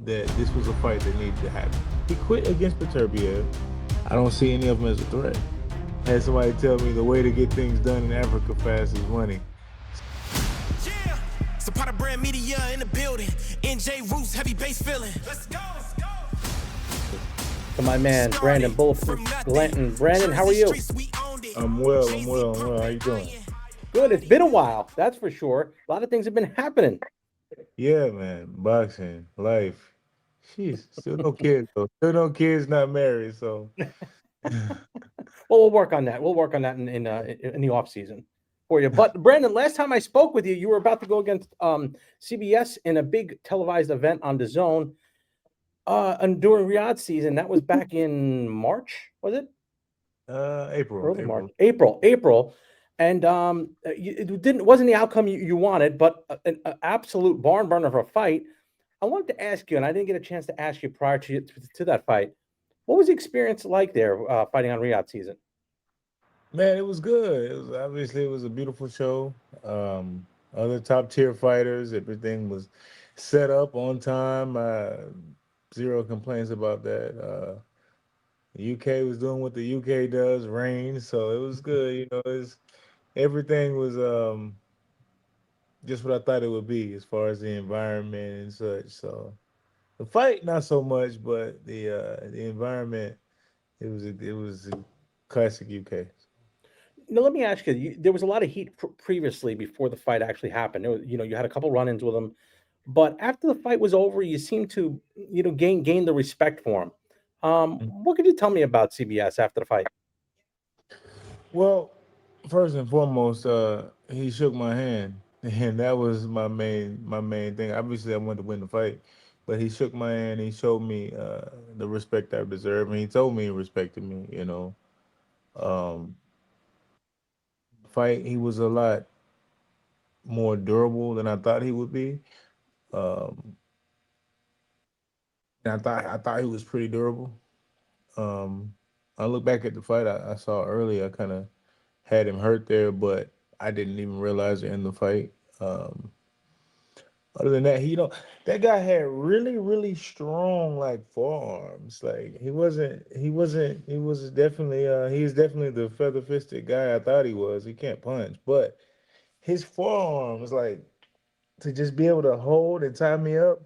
that this was a fight that needed to happen. He quit against Beterbiev. I don't see any of them as a threat. I had somebody tell me the way to get things done in Africa fast is money. Yeah, Zapata Brand Media in the building. NJ Roots, heavy bass feeling. Let's go. To my man, Brandon Bulletproof Glanton. Brandon, how are you? I'm well. How you doing? Good. It's been a while, that's for sure. A lot of things have been happening. Yeah, man. Boxing, life. She's still no kids though. Still no kids, not married. So Well, we'll work on that. We'll work on that in the off season for you. But Brandon, last time I spoke with you, you were about to go against CBS in a big televised event on the Zone. And during Riyadh season, that was back in March, was it? Early March, April, and it wasn't the outcome you wanted, but an absolute barn burner of a fight. I wanted to ask you, and I didn't get a chance to ask you prior to that fight. What was the experience like there fighting on Riyadh season? Man, it was good. It was a beautiful show. Other top tier fighters, everything was set up on time. Zero complaints about that. The UK was doing what the UK does, rain, so it was good. Everything was just what I thought it would be as far as the environment and such. So the fight, not so much, but the environment, it was a classic UK. Now, let me ask you, there was a lot of heat previously before the fight actually happened. You had a couple run-ins with him, but after the fight was over, you seemed to, gain the respect for him. What could you tell me about CBS after the fight? Well, first and foremost, he shook my hand, and that was my main thing. Obviously, I wanted to win the fight, but he shook my hand. He showed me the respect I deserve, and he told me he respected me. Um, fight, he was a lot more durable than I thought he would be. Um, and I thought he was pretty durable. Um, I look back at the fight I saw earlier. I kind of had him hurt there, but I didn't even realize it in the fight. Um, Other than that, that guy had really, really strong like forearms. Like he was definitely he's definitely the feather fisted guy I thought he was. He can't punch, but his forearms, like to just be able to hold and tie me up,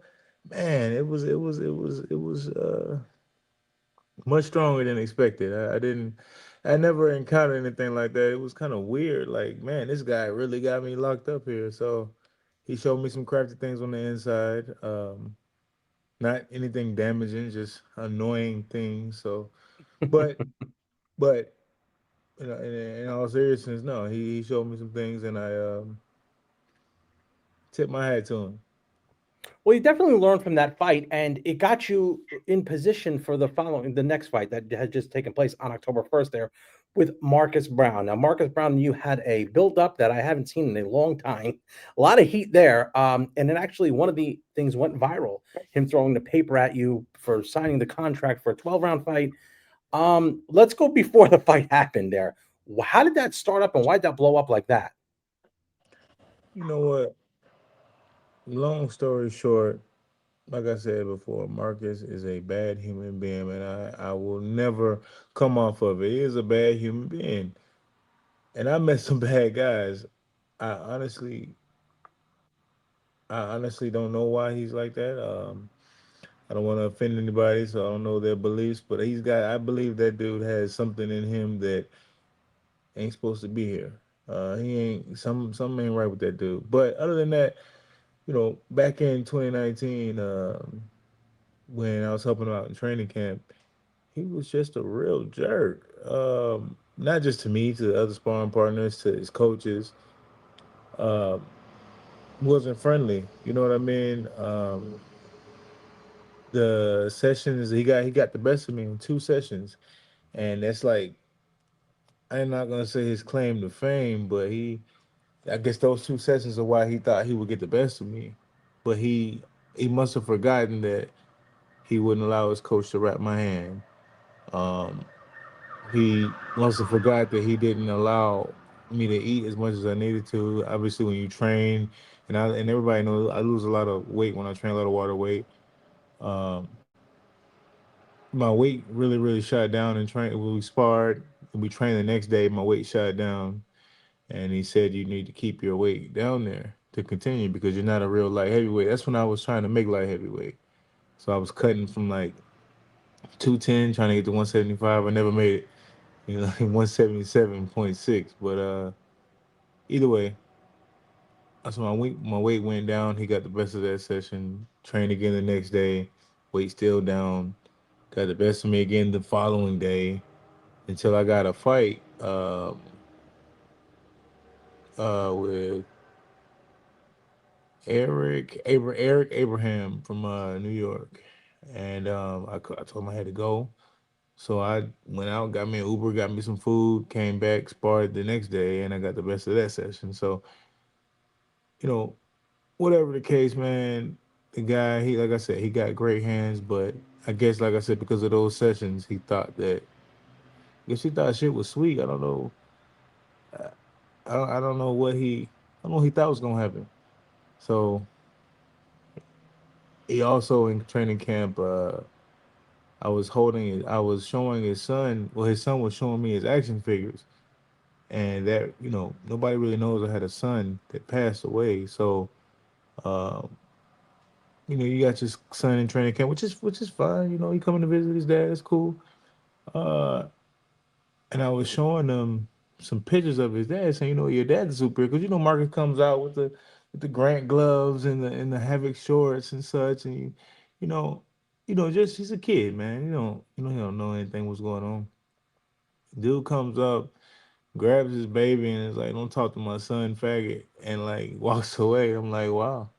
man, it was much stronger than expected. I never encountered anything like that. It was kind of weird. Like, man, this guy really got me locked up here. So he showed me some crafty things on the inside. Not anything damaging, just annoying things. So, but but in all seriousness, no, he showed me some things, and I tip my hat to him. Well, you definitely learned from that fight, and it got you in position for the next fight that had just taken place on October 1st there with Marcus Browne. Now, Marcus Browne, you had a build up that I haven't seen in a long time. A lot of heat there. And then actually one of the things went viral, him throwing the paper at you for signing the contract for a 12-round fight. Let's go before the fight happened there. How did that start up and why did that blow up like that? You know what? Long story short, like I said before, Marcus is a bad human being, and I will never come off of it. He is a bad human being, and I met some bad guys. I honestly, I honestly don't know why he's like that. I don't want to offend anybody, so I don't know their beliefs, but I believe that dude has something in him that ain't supposed to be here. He ain't something ain't right with that dude. But other than that, back in 2019, when I was helping him out in training camp, he was just a real jerk. Not just to me, to the other sparring partners, to his coaches. Uh, wasn't friendly. You know what I mean? The sessions he got the best of me in 2 sessions, and that's like I'm not gonna say his claim to fame, but I guess those 2 sessions are why he thought he would get the best of me, but he must have forgotten that he wouldn't allow his coach to wrap my hand. Um, he must have forgot that he didn't allow me to eat as much as I needed to. Obviously, when you train, and everybody knows I lose a lot of weight when I train, a lot of water weight. Um, my weight really shot down and train when we sparred. We trained the next day. My weight shot down, and he said you need to keep your weight down there to continue because you're not a real light heavyweight. That's when I was trying to make light heavyweight. So I was cutting from like 210, trying to get to 175. I never made it, 177.6. But either way, so my weight went down. He got the best of that session. Trained again the next day. Weight still down. Got the best of me again the following day until I got a fight with Eric Abraham from New York, and I told him I had to go. So I went out, got me an Uber, got me some food, came back, sparred the next day, and I got the best of that session. So you know, whatever the case, man, the guy, he like I said, he got great hands, but I guess like I said, because of those sessions, he thought that I guess he thought shit was sweet. I don't know. I don't know what I don't know what he thought was gonna happen. So he also in training camp, I was showing his son. Well, his son was showing me his action figures, and that nobody really knows I had a son that passed away. So um, you got your son in training camp, which is fine. He coming to visit his dad. It's cool. Uh, and I was showing them some pictures of his dad, saying, your dad's super. Because Marcus comes out with the Grant gloves and the Havoc shorts and such, and you know, just he's a kid, man. He don't know anything what's going on. Dude comes up, grabs his baby, and is like, "Don't talk to my son, faggot," and like walks away. I'm like, wow.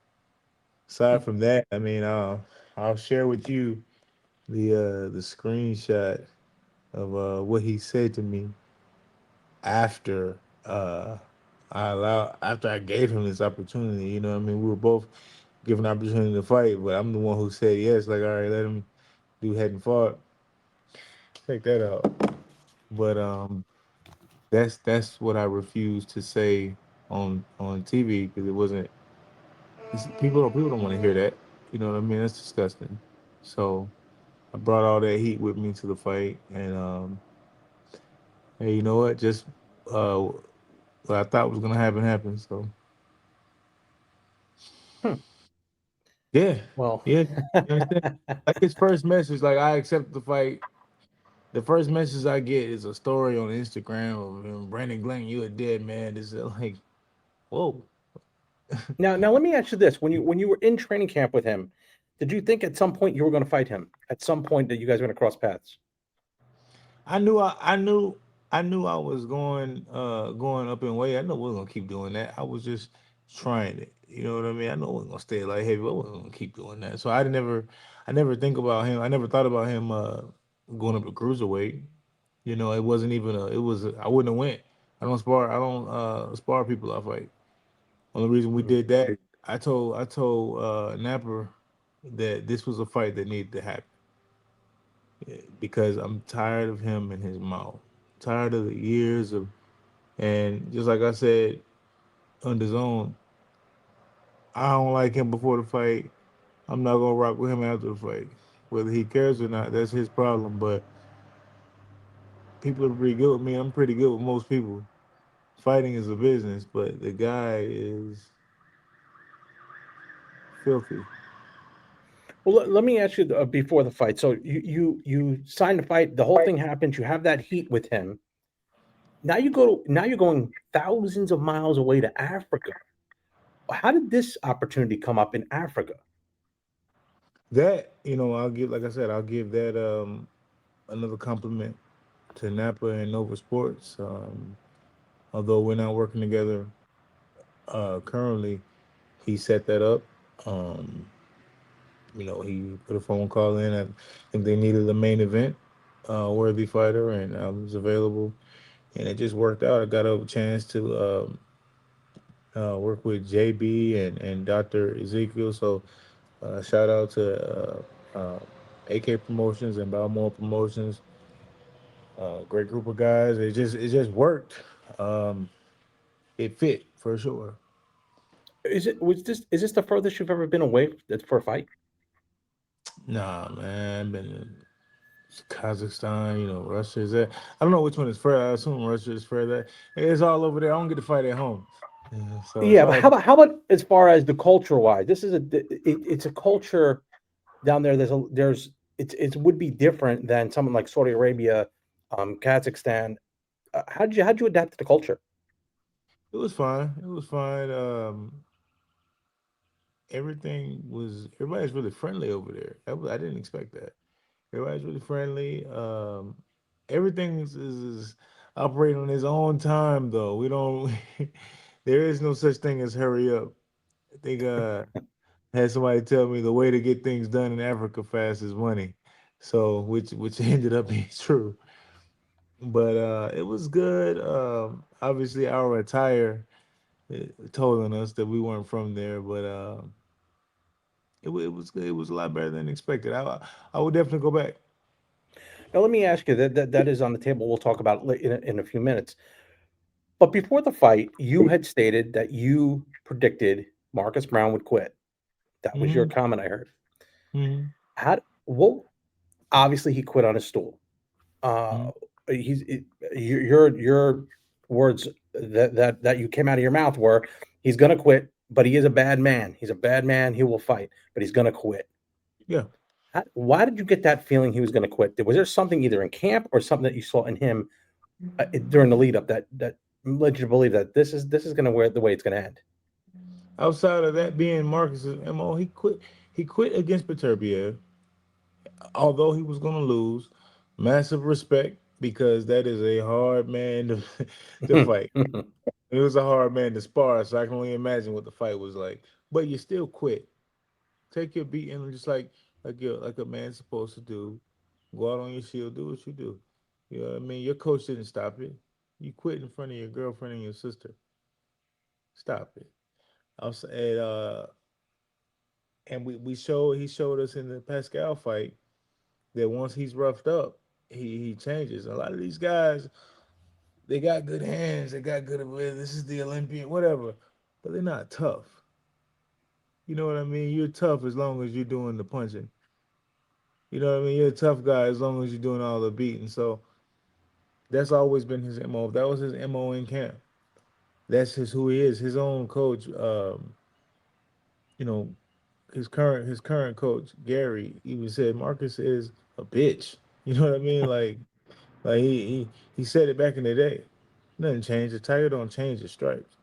Aside from that, I mean, I'll share with you the screenshot of what he said to me after after I gave him this opportunity. I mean, we were both given an opportunity to fight, but I'm the one who said yes. Like, all right, let him do hadn't fought. Check that out. But that's what I refused to say on TV because it wasn't. People don't want to hear that. You know what I mean? That's disgusting. So I brought all that heat with me to the fight, and hey, you know what? Just what I thought was gonna happen happened. So Hmm. yeah, Well, yeah. You understand? Like his first message, like I accept the fight. The first message I get is a story on Instagram of Brandon Glanton, you a dead man. It's like, whoa. now let me ask you this: when you were in training camp with him, did you think at some point you were going to fight him? At some point that you guys were going to cross paths? I knew I was going up in weight. I know we are gonna keep doing that. I was just trying it. You know what I mean? I know we are gonna stay light heavy, but we are gonna keep doing that. So I never think about him. I never thought about him going up to cruiserweight. It wasn't even I wouldn't have went. I don't spar people I fight. Only reason we Mhm. did that, I told Napper that this was a fight that needed to happen because I'm tired of him and his mouth. Tired of the years of and just like I said on the zone, I don't like him before the fight. I'm not gonna rock with him after the fight. Whether he cares or not, that's his problem. But people are pretty good with me. I'm pretty good with most people. Fighting is a business, but the guy is filthy. Well, let me ask you before the fight. So you signed the fight. The whole thing happens. You have that heat with him. Now you're going thousands of miles away to Africa. How did this opportunity come up in Africa? That I'll give like I said, I'll give that another compliment to Napa and Nova Sports. Although we're not working together currently, he set that up. Um, he put a phone call in. I think they needed a main event, worthy fighter, and I was available, and it just worked out. I got a chance to work with JB and Dr. Ezekiel. So shout out to AK Promotions and Balmore Promotions. Great group of guys. It just worked. Um, it fit for sure. Is this the furthest you've ever been away for a fight? Nah, man, I've been to Kazakhstan, Russia is there. I don't know which one is further. I assume Russia is further. It's all over there. I don't get to fight at home. Yeah, so if Yeah, but I, how about as far as the culture wise? This is it's a culture down there. It would be different than someone like Saudi Arabia, Kazakhstan. How'd you adapt to the culture? it was fine. It was fine. Everybody's really friendly over there. I didn't expect that. Everybody's really friendly. Everything is operating on its own time, though. We don't. There is no such thing as hurry up. I think had somebody tell me the way to get things done in Africa fast is money. So which ended up being true. But it was good. Obviously, our attire told on us that we weren't from there, but it was good. It was a lot better than expected. I would definitely go back. Now, let me ask you that is on the table. We'll talk about it in a few minutes. But before the fight, you had stated that you predicted Marcus Browne would quit. That was your Hmm. comment I heard. Hmm. How? Well, obviously he quit on his stool. Uh, Hmm. he's it, your words that you came out of your mouth were he's gonna quit, but he is a bad man. He's a bad man. He will fight, but he's gonna quit. Yeah. Why did you get that feeling he was gonna quit? Was there something either in camp or something that you saw in him during the lead up that led you to believe that this is gonna wear the way it's gonna end? Outside of that being Marcus's MO, he quit. He quit against Beterbiev, although he was going to lose. Massive respect because that is a hard man to to fight. It was a hard man to spar, so I can only imagine what the fight was like. But you still quit. Take your beating, just like a man's supposed to do. Go out on your shield, do what you do. You know what I mean? Your coach didn't stop it. You quit in front of your girlfriend and your sister. Stop it. I was, and we showed he showed us in the Pascal fight that once he's roughed up, he changes. A lot of these guys, they got good hands, they got good ability. This is the Olympian, whatever, but they're not tough. You know what I mean? You're tough as long as you're doing the punching. You know what I mean? You're a tough guy as long as you're doing all the beating. So that's always been his MO. That was his MO in camp. That's just who he is. His own coach, you know, his current coach Gary even said Marcus is a bitch. You know what I mean? Like he said it back in the day. Nothing changed. The tiger don't change the stripes.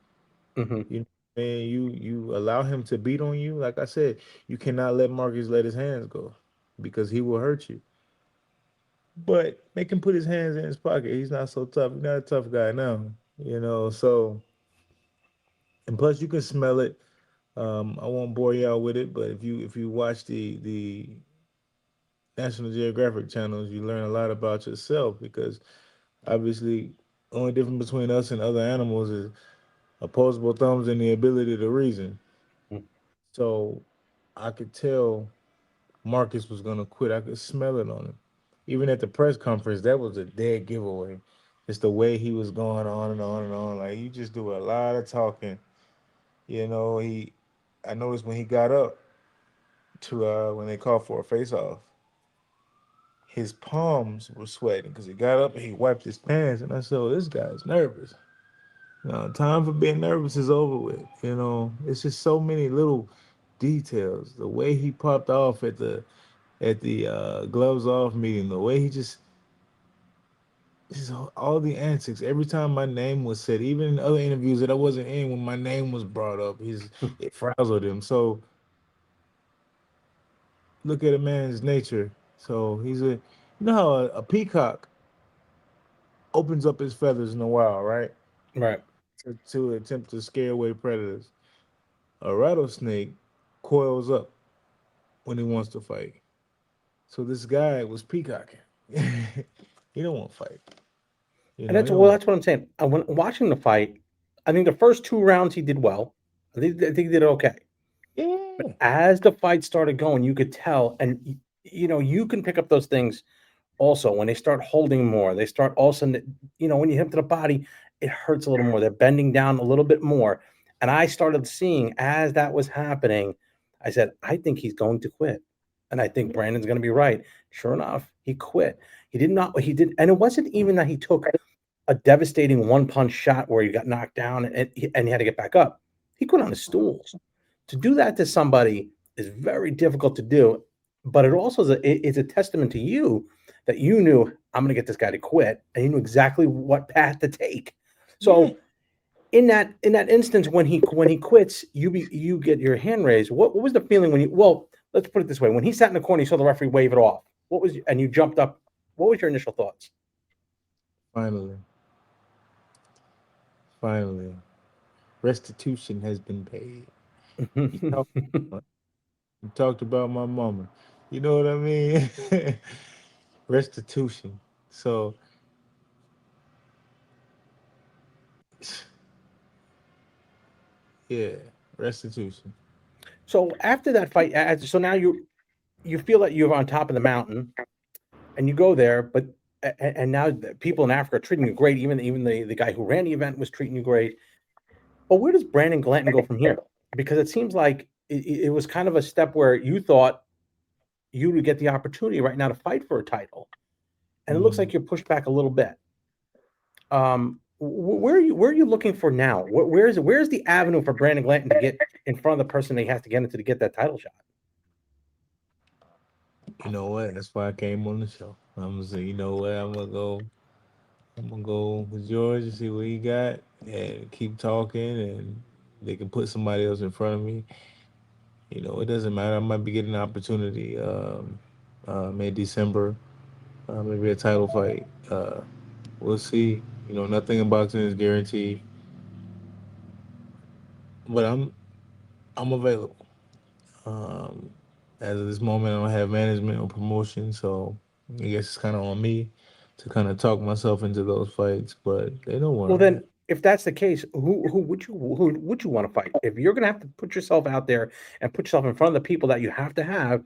Hmm. You know what I mean? You allow him to beat on you. Like I said, you cannot let Marcus let his hands go because he will hurt you. But make him put his hands in his pocket. He's not so tough. He's not a tough guy now. So and plus you can smell it. I won't bore y'all with it, but if you watch the National Geographic channels, you learn a lot about yourself because obviously only difference between us and other animals is opposable thumbs and the ability to reason. So I could tell Marcus was gonna quit. I could smell it on him. Even at the press conference, that was a dead giveaway. Just the way he was going on and on and on. Like you just do a lot of talking. I noticed when he got up to when they called for a face off, his palms were sweating because he got up and he wiped his pants. And I said, oh, this guy's nervous. Time for being nervous is over with. It's just so many little details. The way he popped off at the gloves off meeting, the way he just all the antics. Every time my name was said, even in other interviews that I wasn't in, when my name was brought up, it frazzled him. So look at a man's nature. So you know how a peacock opens up his feathers in the wild, right? Right. To attempt to scare away predators. A rattlesnake coils up when he wants to fight. So this guy was peacocking. He don't want to fight. And He don't want. that's what I'm saying. When watching the fight, I think the first two rounds he did well. I think he did okay. But Yeah, as the fight started going, you could tell, and you can pick up those things also when they start holding more. They start all of a sudden, when you hit to the body, it hurts a little more. They're bending down a little bit more. And I started seeing as that was happening, I said, I think he's going to quit. And I think Brandon's going to be right. Sure enough, he quit. He did not. He did, and it wasn't even that he took a devastating one punch shot where he got knocked down and he had to get back up. He quit on a stool. To do that to somebody is very difficult to do, but it also is a testament to you that you knew I'm going to get this guy to quit, and you knew exactly what path to take. Yeah. So in that instance when he quits, you get your hand raised. What was the feeling when you? Well, let's put it this way: when he sat in the corner, you saw the referee wave it off. What was and you jumped up? What was your initial thoughts? Finally, finally, restitution has been paid. You talked, you talked about my mama. You know what I mean? Restitution. So, yeah, restitution. So after that fight, so now you feel that you're on top of the mountain, and you go there, but and now the people in Africa are treating you great. Even the guy who ran the event was treating you great. But where does Brandon Glanton go from here? Because it seems like it was kind of a step where you thought you would get the opportunity right now to fight for a title, and it looks Mm. like you're pushed back a little bit. Where are you looking for now? Where's the avenue for Brandon Glanton to get in front of the person that he has to get into to get that title shot? You know what? That's why I came on the show. I'm gonna say, you know what? I'm gonna go. I'm gonna go with George and see what he got, and keep talking, and they can put somebody else in front of me. You know, it doesn't matter. I might be getting an opportunity. Maybe December, maybe a title fight. We'll see. You know, nothing in boxing is guaranteed, but I'm available. Um, as of this moment, I don't have management or promotion, so I guess it's kind of on me to kind of talk myself into those fights. But they know where Well, I'm then, at. if that's the case, who would you want to fight? If you're going to have to put yourself out there and put yourself in front of the people that you have to have,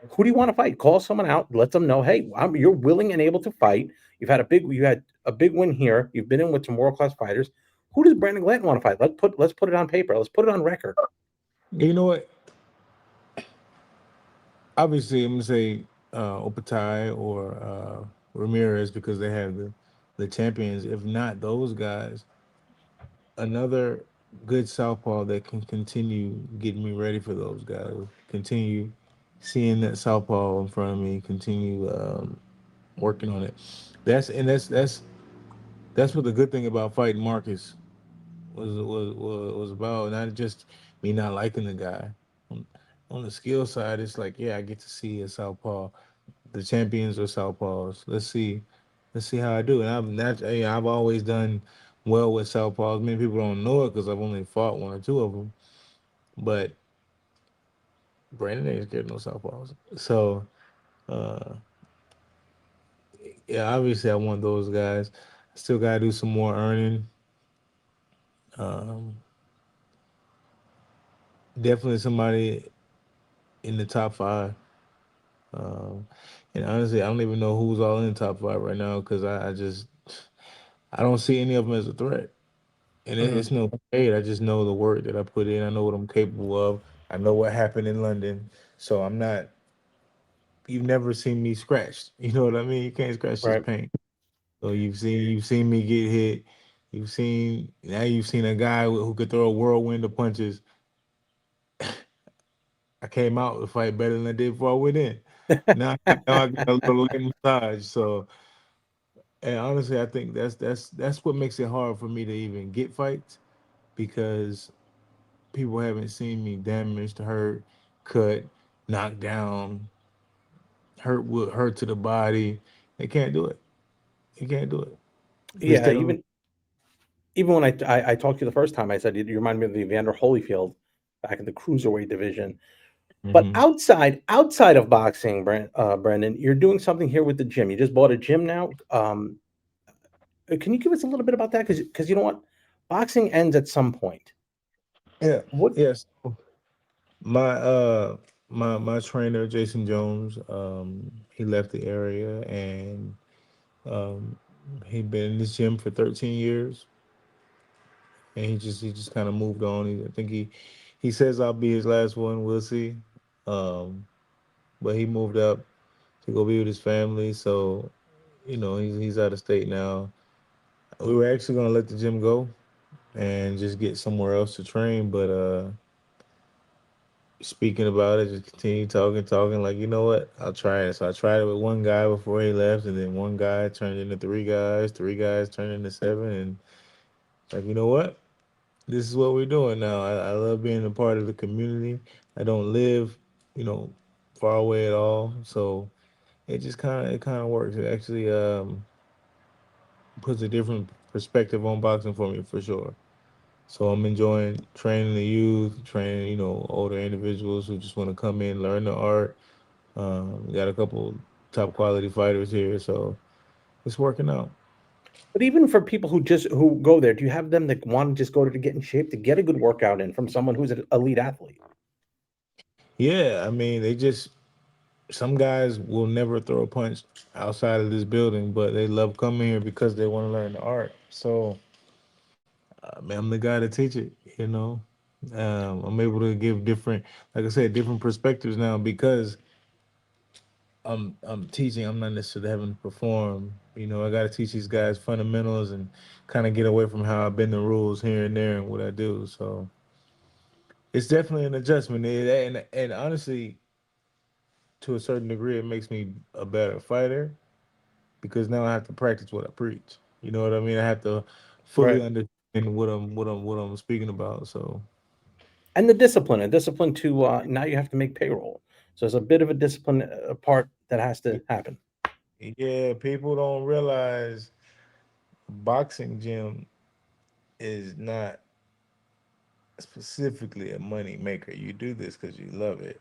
who do you want to fight? Call someone out, let them know, hey, you're willing and able to fight. You had a big win here. You've been in with some world class fighters. Who does Brandon Glanton want to fight? Let's put it on paper. Let's put it on record. You know what? Obviously, I'm gonna say Opatai or Ramirez because they have the champions. If not those guys, another good southpaw that can continue getting me ready for those guys. Continue seeing that southpaw in front of me. Continue working on it. That's what the good thing about fighting Marcus was about. Not just me not liking the guy. On the skill side, it's like, yeah, I get to see a southpaw. The champions are southpaws. Let's see how I do. And I've always done well with southpaws. Many people don't know it because I've only fought one or two of them. But Brandon ain't scared of no southpaws. So uh, yeah, obviously I want those guys. I still gotta do some more earning. Um, Definitely somebody in the top five. Um, and honestly, I don't even know who's all in the top five right now because I don't see any of them as a threat. And Mhm. it's no hate. I just know the work that I put in. I know what I'm capable of. I know what happened in London. So I'm not. You've never seen me scratched. You know what I mean? You can't scratch this Right. paint. So you've seen me get hit. You've seen a guy who could throw a whirlwind of punches. I came out to fight better than I did before I went in. Now I got a little leg massage. So and honestly, I think that's what makes it hard for me to even get fights because people haven't seen me damaged, hurt, cut, knocked down, hurt to the body. They can't do it. They can't do it. Just Yeah. take a look. Even when I talked to you the first time, I said you remind me of the Evander Holyfield back in the cruiserweight division. But Hmm. outside of boxing, Brendan, you're doing something here with the gym. You just bought a gym now. Can you give us a little bit about that? Because you know what, boxing ends at some point. Yeah. What? Yes. My my trainer Jason Jones, he left the area and um, he been in this gym for 13 years, and he just kind of moved on. I think he says I'll be his last one. We'll see. Um, but he moved up to go be with his family. So, he's out of state now. We were actually gonna let the gym go and just get somewhere else to train, but speaking about it, just continue talking, talking. Like, you know what? I'll try it. So I tried it with one guy before he left, and then one guy turned into three guys turned into seven, and like, you know what? This is what we're doing now. I love being a part of the community. I don't live, you know, far away at all, so it kind of works. It actually puts a different perspective on boxing for me for sure. So I'm enjoying training the youth, training older individuals who just want to come in, learn the art. We got a couple top quality fighters here, so it's working out. But even for people who go there, do you have them that want to just go to get in shape to get a good workout in from someone who's an elite athlete? Yeah, I mean, they just some guys will never throw a punch outside of this building, but they love coming here because they want to learn the art. So, man, I'm the guy to teach it. I'm able to give different, like I said, different perspectives now because I'm teaching. I'm not necessarily having to perform. I got to teach these guys fundamentals and kind of get away from how I bend the rules here and there and what I do. So it's definitely an adjustment, and honestly, to a certain degree, it makes me a better fighter because now I have to practice what I preach. You know what I mean? I have to fully Right. understand what I'm speaking about. So And the discipline, and discipline to now you have to make payroll. So there's a bit of a discipline part that has to happen. yeah, people don't realize boxing gym is not specifically a money maker. You do this because you love it.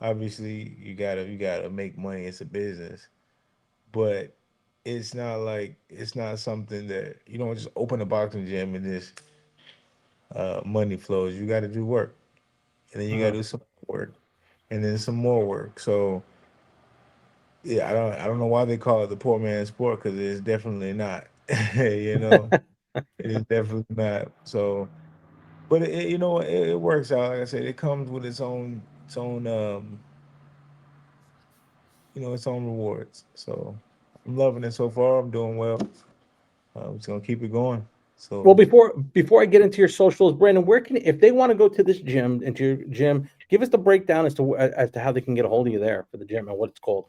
Obviously, you gotta make money. It's a business, but it's not something that you don't just open a boxing gym and just money flows. You got to do work, and then you got to Uh-huh. do some work, and then some more work. So yeah, I don't know why they call it the poor man's sport because it's definitely not. you know, it is definitely not. So, but it works out. Like I said, it comes with its own rewards. So I'm loving it so far. I'm doing well. I'm just gonna keep it going. Well, So before I get into your socials, Brandon, where can if they want to go to this gym into your gym, give us the breakdown as to how they can get a hold of you there for the gym and what it's called.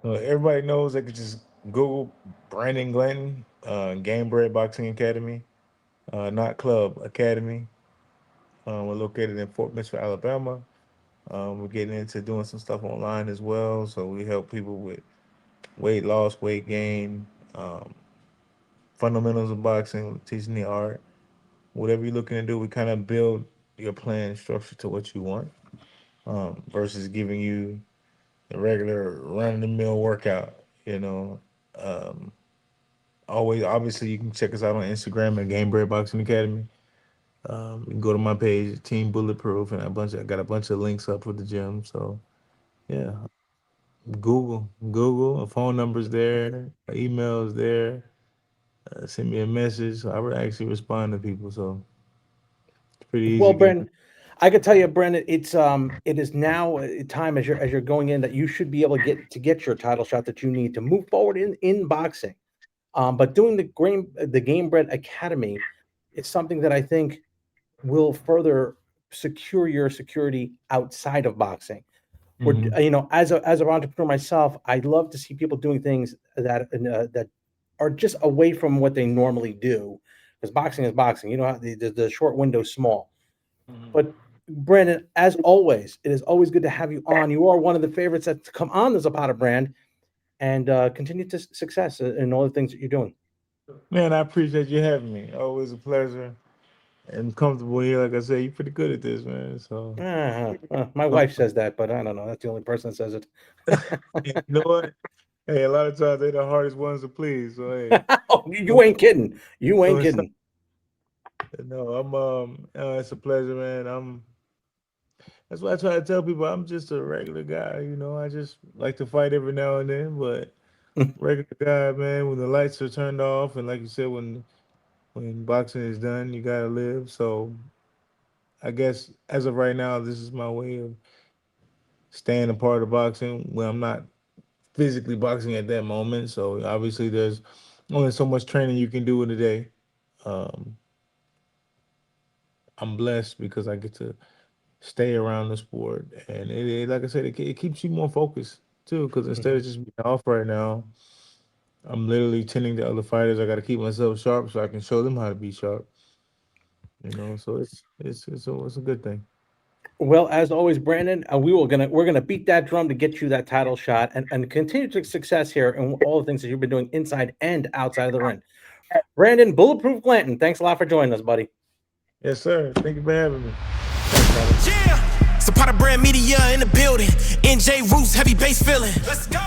everybody knows they could just Google Brandon Glanton, Game Bread Boxing Academy, not club academy. We're located in Fort Mitchell, Alabama. We're getting into doing some stuff online as well. So we help people with weight loss, weight gain, um, fundamentals of boxing, teaching the art. Whatever you're looking to do, we kind of build your plan structure to what you want versus giving you the regular run of the mill workout. You know, um, always obviously you can check us out on Instagram at Game Bread Boxing Academy. You can go to my page, Team Bulletproof, and I got a bunch of links up for the gym. So yeah, Google, a phone number's there, email's there. Send me a message. So I would actually respond to people. So it's pretty easy Well, to get. Brandon, I could tell you, Brandon, it is now time as you're going in that you should be able to get your title shot that you need to move forward in boxing. But doing the Game Bread Academy is something that I think will further secure your security outside of boxing. Hmm. As an entrepreneur myself, I love to see people doing things that are just away from what they normally do, because boxing is boxing. You know, the short window's small. But Brandon, as always, it is always good to have you on. You are one of the favorites that come on the Zapata brand, and continue to success in all the things that you're doing. Man, I appreciate you having me. Always a pleasure and comfortable here. Like I said, you're pretty good at this, man. So, My wife says that, but I don't know. That's the only person that says it. you know what? Hey, a lot of times they're the hardest ones to please. So, hey, Oh, you ain't kidding. You ain't it's kidding. no, it's a pleasure, man. That's why I try to tell people I'm just a regular guy. I just like to fight every now and then, but regular guy, man. When the lights are turned off, and like you said, when boxing is done, you gotta live. So I guess as of right now, this is my way of staying a part of boxing when I'm not physically boxing at that moment. So obviously, there's only so much training you can do in a day. Um, I'm blessed because I get to stay around the sport, and like I said, it keeps you more focused too. Because instead of Mhm. just being off right now, I'm literally tending to other fighters. I got to keep myself sharp so I can show them how to be sharp. So it's a good thing. Well, as always, Brandon, we're gonna beat that drum to get you that title shot and continue to success here and all the things that you've been doing inside and outside of the ring. Brandon, Bulletproof Glanton, thanks a lot for joining us, buddy. Yes, sir. Thank you for having me. Thanks, brother. Yeah, Zapata Brand Media in the building. NJ Roots, heavy bass feeling. Let's go.